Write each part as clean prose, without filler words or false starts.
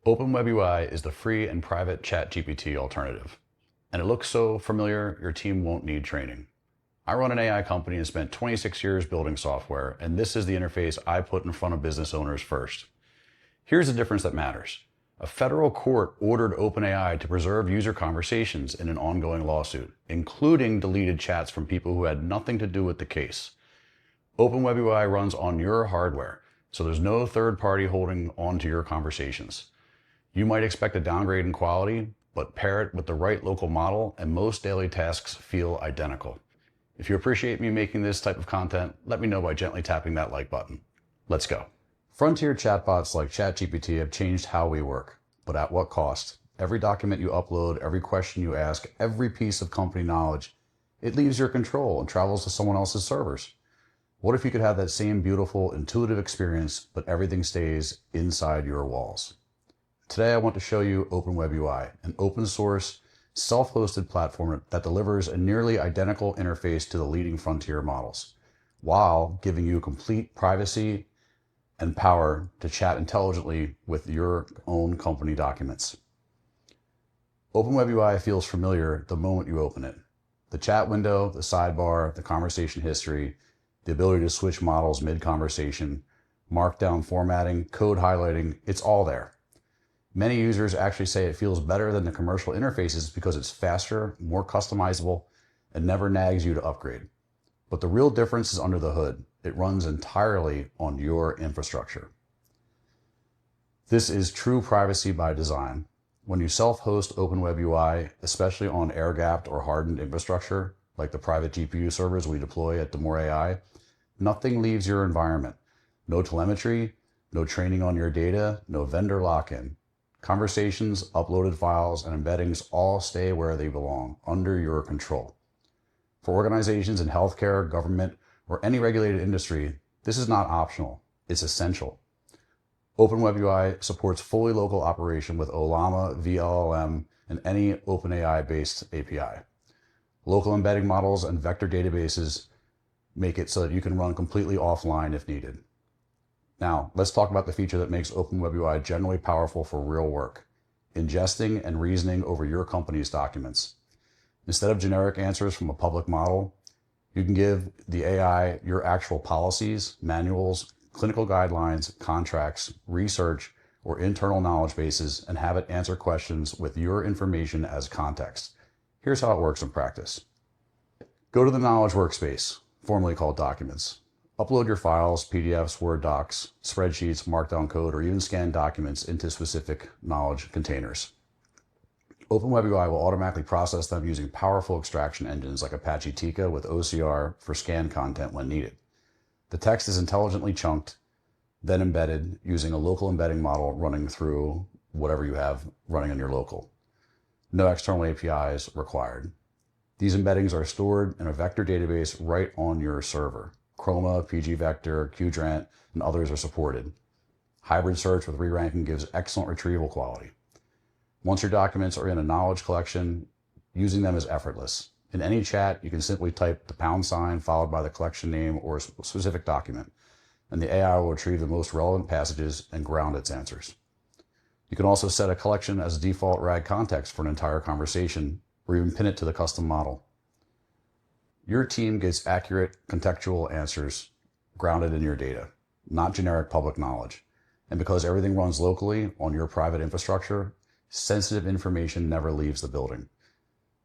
OpenWebUI is the free and private ChatGPT alternative. And it looks so familiar, your team won't need training. I run an AI company and spent 26 years building software, and this is the interface I put in front of business owners first. Here's the difference that matters. A federal court ordered OpenAI to preserve user conversations in an ongoing lawsuit, including deleted chats from people who had nothing to do with the case. OpenWebUI runs on your hardware, so there's no third party holding on to your conversations. You might expect a downgrade in quality, but pair it with the right local model and most daily tasks feel identical. If you appreciate me making this type of content, let me know by gently tapping that like button. Let's go. Frontier chatbots like ChatGPT have changed how we work, but at what cost? Every document you upload, every question you ask, every piece of company knowledge, it leaves your control and travels to someone else's servers. What if you could have that same beautiful, intuitive experience, but everything stays inside your walls? Today, I want to show you OpenWebUI, an open source, self-hosted platform that delivers a nearly identical interface to the leading frontier models, while giving you complete privacy and power to chat intelligently with your own company documents. OpenWebUI feels familiar the moment you open it. The chat window, the sidebar, the conversation history, the ability to switch models mid-conversation, markdown formatting, code highlighting, it's all there. Many users actually say it feels better than the commercial interfaces because it's faster, more customizable, and never nags you to upgrade. But the real difference is under the hood. It runs entirely on your infrastructure. This is true privacy by design. When you self-host OpenWebUI, especially on air-gapped or hardened infrastructure, like the private GPU servers we deploy at WebUI, nothing leaves your environment. No telemetry, no training on your data, no vendor lock-in. Conversations, uploaded files, and embeddings all stay where they belong, under your control. For organizations in healthcare, government, or any regulated industry, this is not optional, it's essential. OpenWebUI supports fully local operation with OLAMA, VLLM, and any OpenAI-based API. Local embedding models and vector databases make it so that you can run completely offline if needed. Now, let's talk about the feature that makes OpenWebUI generally powerful for real work: ingesting and reasoning over your company's documents. Instead of generic answers from a public model, you can give the AI your actual policies, manuals, clinical guidelines, contracts, research, or internal knowledge bases and have it answer questions with your information as context. Here's how it works in practice. Go to the Knowledge Workspace, formerly called Documents. Upload your files, PDFs, Word docs, spreadsheets, Markdown code, or even scanned documents into specific knowledge containers. OpenWebUI will automatically process them using powerful extraction engines like Apache Tika with OCR for scanned content when needed. The text is intelligently chunked, then embedded using a local embedding model running through whatever you have running on your local. No external APIs required. These embeddings are stored in a vector database right on your server. Chroma, pgvector, Qdrant, and others are supported. Hybrid search with re-ranking gives excellent retrieval quality. Once your documents are in a knowledge collection, using them is effortless. In any chat, you can simply type the # followed by the collection name or a specific document, and the AI will retrieve the most relevant passages and ground its answers. You can also set a collection as a default RAG context for an entire conversation, or even pin it to the custom model. Your team gets accurate, contextual answers grounded in your data, not generic public knowledge. And because everything runs locally on your private infrastructure, sensitive information never leaves the building.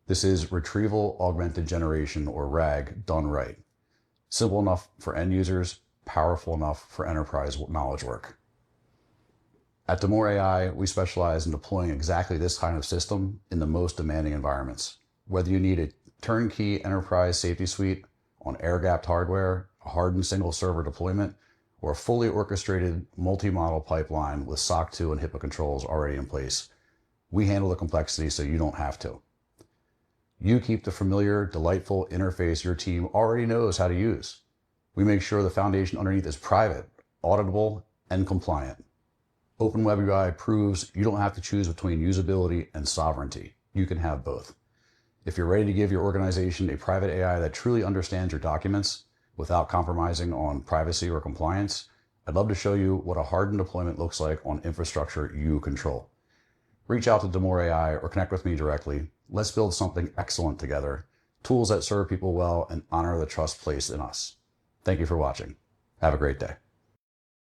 This is Retrieval Augmented Generation, or RAG, done right. Simple enough for end users, powerful enough for enterprise knowledge work. At WebUI, we specialize in deploying exactly this kind of system in the most demanding environments. Whether you need a turnkey enterprise safety suite on air-gapped hardware, a hardened single server deployment, or a fully orchestrated multi-model pipeline with SOC 2 and HIPAA controls already in place, we handle the complexity so you don't have to. You keep the familiar, delightful interface your team already knows how to use. We make sure the foundation underneath is private, auditable, and compliant. OpenWebUI proves you don't have to choose between usability and sovereignty. You can have both. If you're ready to give your organization a private AI that truly understands your documents without compromising on privacy or compliance, I'd love to show you what a hardened deployment looks like on infrastructure you control. Reach out to DeMoreAI or connect with me directly. Let's build something excellent together, tools that serve people well and honor the trust placed in us. Thank you for watching. Have a great day.